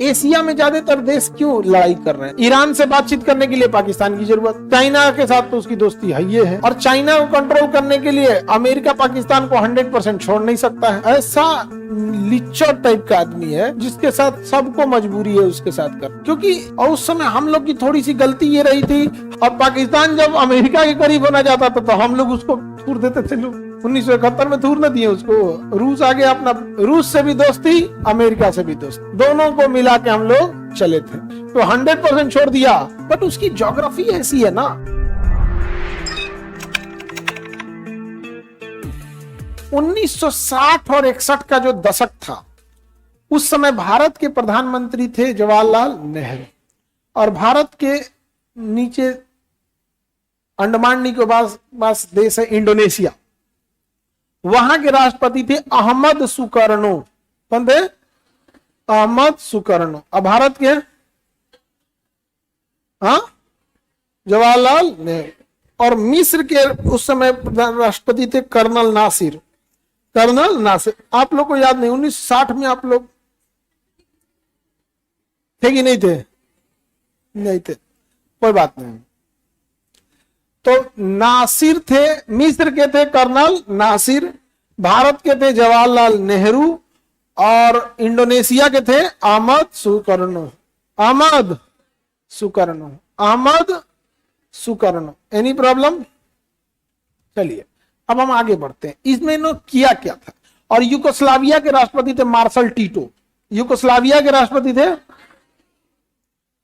Asia में ज्यादातर देश क्यों लड़ाई कर रहे हैं? ईरान से बातचीत करने के लिए पाकिस्तान की जरूरत, चाइना के साथ तो उसकी दोस्ती है ये है, और चाइना को कंट्रोल करने के लिए अमेरिका पाकिस्तान को 100% छोड़ नहीं सकता है। ऐसा लिच्चर टाइप का आदमी है जिसके साथ सबको मजबूरी है उसके साथ कर, क्योंकि उस समय हम लोग की थोड़ी सी गलती ये रही थी, और पाकिस्तान जब अमेरिका के करीब होना चाहता था तो हम लोग उसको थूर देते थे। 1971 में थूर न दिए उसको। रूस आगे अपना, रूस से भी दोस्ती, अमेरिका से भी दोस्ती, दोनों को मिला के हम लोग चले थे, तो 100% छोड़ दिया। बट उसकी ज्योग्राफी ऐसी है ना, 1960 और 61 का जो दशक था, उस समय भारत के प्रधानमंत्री थे जवाहरलाल नेहरू, और भारत के नीचे अंडमान निकोबार देश है इंडोनेशिया, वहां के राष्ट्रपति थे अहमद सुकर्नो। कौन थे? Ahmed Sukarno. अब भारत के जवाहरलाल नेहरू। और मिस्र के उस समय राष्ट्रपति थे कर्नल नासिर। कर्नल नासिर आप लोग को याद नहीं? 1960 में आप लोग थे कि नहीं थे? नहीं थे, कोई बात नहीं। तो नासिर थे, मिस्र के थे कर्नल नासिर, भारत के थे जवाहरलाल नेहरू, और इंडोनेशिया के थे Ahmed Sukarno. Ahmed Sukarno, Ahmed Sukarno. Any problem? चलिए अब हम आगे बढ़ते हैं। इसमें इन्होंने किया क्या था? और यूगोस्लाविया के राष्ट्रपति थे मार्शल टीटो। यूगोस्लाविया के राष्ट्रपति थे।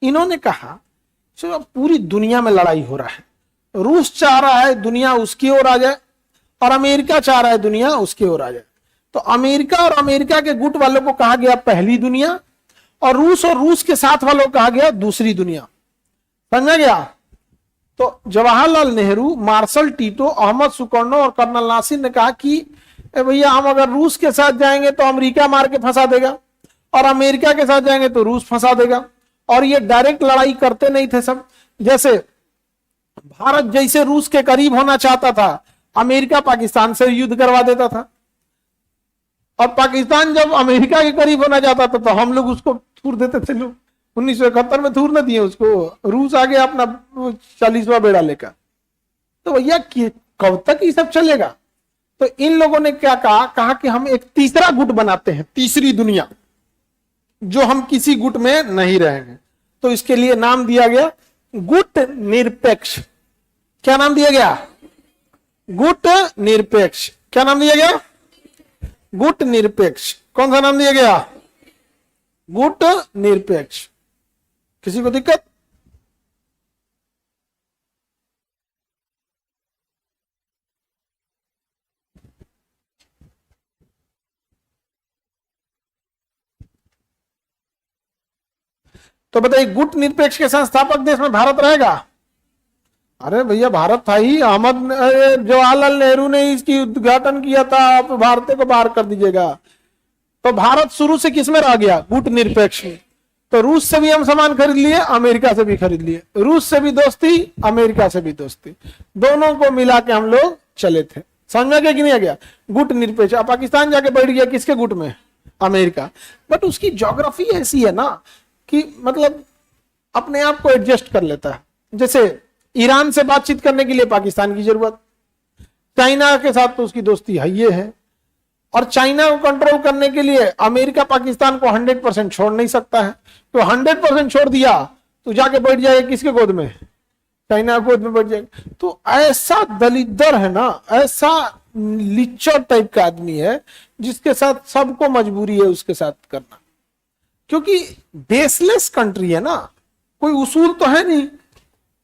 इन्होंने कहा चलो पूरी दुनिया में लड़ाई हो रहा है, रूस चाह रहा है दुनिया उसकी ओर आ जाए, और अमेरिका चाह रहा है दुनिया उसकी ओर आ जाए। तो अमेरिका और अमेरिका के गुट वालों को कहा गया पहली दुनिया, और रूस के साथ वालों को कहा गया दूसरी दुनिया। समझा गया? तो Jawaharlal Nehru, marshal Tito, Ahmed Sukarno और कर्नल नासिर ने कहा कि भैया हम अगर रूस के साथ जाएंगे तो अमेरिका मार के फंसा देगा, और अमेरिका के साथ जाएंगे तो रूस फंसा देगा। और ये डायरेक्ट लड़ाई करते नहीं थे सब। जैसे भारत जैसे रूस के करीब होना चाहता था, अमेरिका पाकिस्तान से युद्ध करवा देता था, और पाकिस्तान जब अमेरिका के करीब होना चाहता था तो हम लोग उसको थूर देते थे। 1971 में थूर न दिए उसको। रूस आगे अपना 40वां बेड़ा लेकर। तो भैया कब तक ये सब चलेगा? तो इन लोगों ने क्या कहा कि हम एक तीसरा गुट बनाते हैं, तीसरी दुनिया, जो हम किसी गुट में नहीं रहेंगे। तो इसके लिए नाम दिया गया गुट निरपेक्ष। क्या नाम दिया गया? गुट निरपेक्ष। क्या नाम दिया गया? गुट निरपेक्ष। कौन सा नाम दिया गया? गुट निरपेक्ष। किसी को दिक्कत? तो बताइए गुट निरपेक्ष के संस्थापक देश में भारत रहेगा? अरे भैया भारत था ही, जवाहरलाल नेहरू ने इसकी उद्घाटन किया था, आप भारत को बाहर कर दीजिएगा। तो भारत शुरू से किसमें रह गया? गुट निरपेक्ष में। तो रूस से भी हम सामान खरीद लिए, अमेरिका से भी खरीद लिए, रूस से भी दोस्ती, अमेरिका से भी दोस्ती, दोनों को मिला के हम लोग चले थे। समझ में गया कि नहीं आ गया? गुट निरपेक्ष। अब पाकिस्तान जाके बैठ गया किसके गुट में? अमेरिका। बट उसकी ज्योग्राफी ऐसी है ना कि मतलब अपने आप को एडजस्ट कर लेता है। जैसे ईरान से बातचीत करने के लिए पाकिस्तान की जरूरत, चाइना के साथ तो उसकी दोस्ती है ये है, और चाइना को कंट्रोल करने के लिए अमेरिका पाकिस्तान को 100% छोड़ नहीं सकता है। तो 100% छोड़ दिया तो जाके बैठ जाएगा किसके गोद में? चाइना गोद में बैठ जाएगा। तो ऐसा दलिद्दर है ना, ऐसा लिच्चर टाइप का आदमी है जिसके साथ सबको मजबूरी है उसके साथ करना, क्योंकि बेसलेस कंट्री है ना, कोई उसूल तो है नहीं।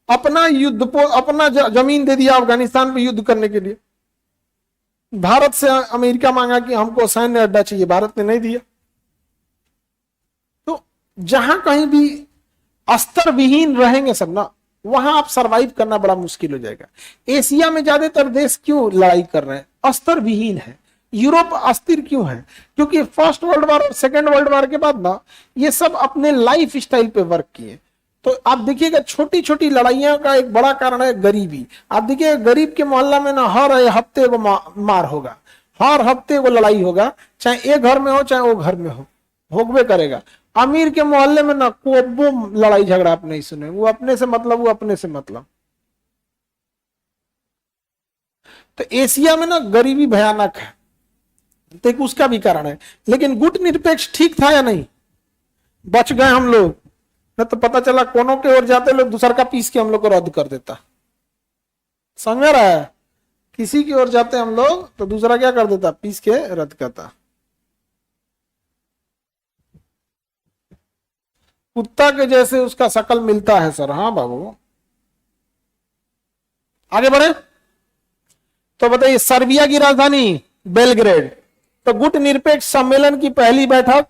अपना अपना जमीन दे दिया अफगानिस्तान पे युद्ध करने के लिए। भारत से अमेरिका मांगा कि हमको सैन्य अड्डा चाहिए, भारत ने नहीं दिया। तो जहां कहीं भी अस्त्र विहीन रहेंगे सब ना, वहां आप सरवाइव करना बड़ा मुश्किल हो जाएगा। एशिया में ज्यादातर देश क्यों लड़ाई कर रहे हैं? अस्त्र विहीन है। यूरोप अस्थिर क्यों है? क्योंकि फर्स्ट वर्ल्ड वॉर और सेकेंड वर्ल्ड वॉर के बाद ना ये सब अपने लाइफ स्टाइल पे वर्क किए। तो आप देखिएगा छोटी छोटी लड़ाइयों का एक बड़ा कारण है गरीबी। आप देखिए गरीब के मोहल्ला में ना हर हफ्ते वो मार होगा, हर हफ्ते वो लड़ाई होगा, चाहे एक घर में हो चाहे वो घर में हो, भोगवे करेगा। अमीर के मोहल्ले में ना कोबो लड़ाई झगड़ा आप नहीं सुने, वो अपने से मतलब, वो अपने से मतलब। तो एशिया में ना गरीबी भयानक है, तो एक उसका भी कारण है। लेकिन गुट निरपेक्ष ठीक था या नहीं? बच गए हम लोग, न तो पता चला कोनों के ओर जाते लोग दूसर का पीस के हम लोग को रद्द कर देता। समझ रहा है? किसी की ओर जाते हम लोग तो दूसरा क्या कर देता? पीस के रद्द करता। कुत्ता के जैसे उसका शकल मिलता है सर। हाँ बाबू, आगे बढ़े तो बताइए, सर्बिया की राजधानी बेलग्रेड। तो गुट निरपेक्ष सम्मेलन की पहली बैठक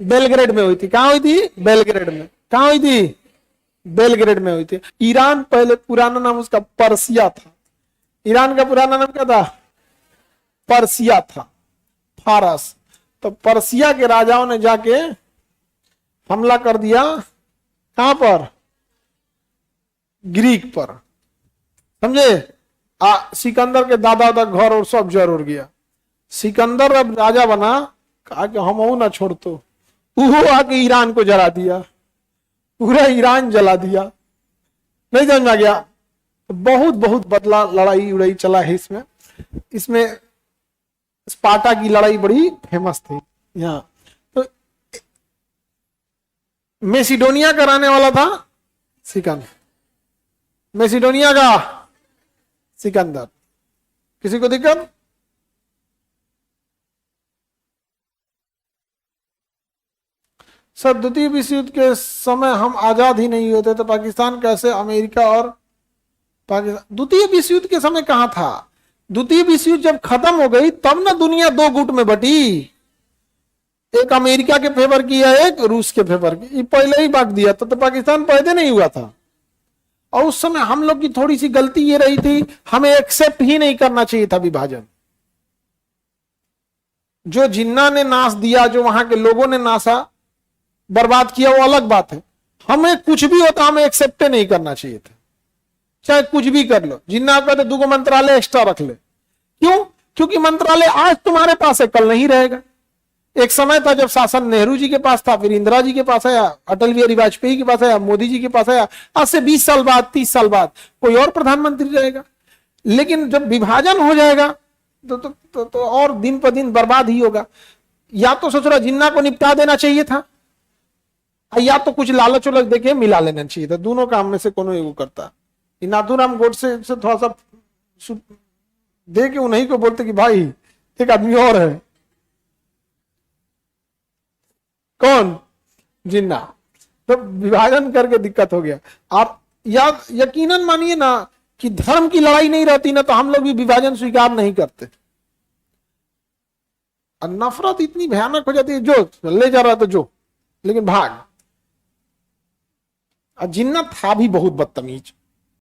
बेलग्रेड में हुई थी। कहां हुई थी? बेलग्रेड में। कहां हुई थी? बेलग्रेड में हुई थी। ईरान पहले पुराना नाम उसका पर्सिया था। ईरान का पुराना नाम क्या था? पर्सिया था, फारस। तो पर्सिया के राजाओं ने जाके हमला कर दिया। कहां पर? ग्रीक पर। समझे? सिकंदर के दादा तक घर और सब जरूर गया। सिकंदर अब राजा बना, कहा कि हम ना छोड़ तो, वो आके ईरान को जला दिया, पूरा ईरान जला दिया। नहीं समझ में आ गया? बहुत बहुत बदला लड़ाई उड़ाई चला है इसमें। इसमें स्पार्टा की लड़ाई बड़ी फेमस थी यहाँ। तो मेसिडोनिया कराने वाला था सिकंदर, मेसिडोनिया का सिकंदर। किसी को दिक्कत? सर द्वितीय विश्व युद्ध के समय हम आजाद ही नहीं होते तो पाकिस्तान कैसे अमेरिका और पाकिस्तान? द्वितीय विश्व युद्ध के समय कहां था? द्वितीय विश्व युद्ध जब खत्म हो गई तब ना दुनिया दो गुट में बटी, एक अमेरिका के फेवर की है, एक रूस के फेवर की। ये पहले ही बांट दिया तो पाकिस्तान पैदा नहीं हुआ था। और उस समय हम लोग की थोड़ी सी गलती ये रही थी, हमें एक्सेप्ट ही नहीं करना चाहिए था विभाजन। जो जिन्ना ने नाश दिया, जो वहां के लोगों ने नाशा बर्बाद किया, वो अलग बात है। हमें कुछ भी होता हमें एक्सेप्ट नहीं करना चाहिए था, चाहे कुछ भी कर लो। जिन्ना कहते दो मंत्रालय एक्स्ट्रा रख ले। क्यों? क्योंकि मंत्रालय आज तुम्हारे पास है, कल नहीं रहेगा। एक समय था जब शासन नेहरू जी के पास था, फिर इंदिरा जी के पास आया, अटल बिहारी वाजपेयी के पास आया, मोदी जी के पास आया। आज से 20 साल बाद, 30 साल बाद कोई और प्रधानमंत्री रहेगा। लेकिन जब विभाजन हो जाएगा तो और दिन पर दिन बर्बाद ही होगा। या तो सोच रहा जिन्ना को निपटा देना चाहिए था, या तो कुछ लालच वालच देके मिला लेना चाहिए था। दोनों काम में से कोनो एगो करता। नाथूराम गोडसे से थोड़ा सा दे के उन्हीं को बोलते कि भाई एक आदमी और है। कौन? जिन्ना। तो विभाजन करके दिक्कत हो गया। आप यकीनन मानिए ना कि धर्म की लड़ाई नहीं रहती ना तो हम लोग भी विभाजन स्वीकार नहीं करते। और नफरत इतनी भयानक हो जाती है, जो ले जा रहा तो जो, लेकिन भाग। और जिन्ना था भी बहुत बदतमीज।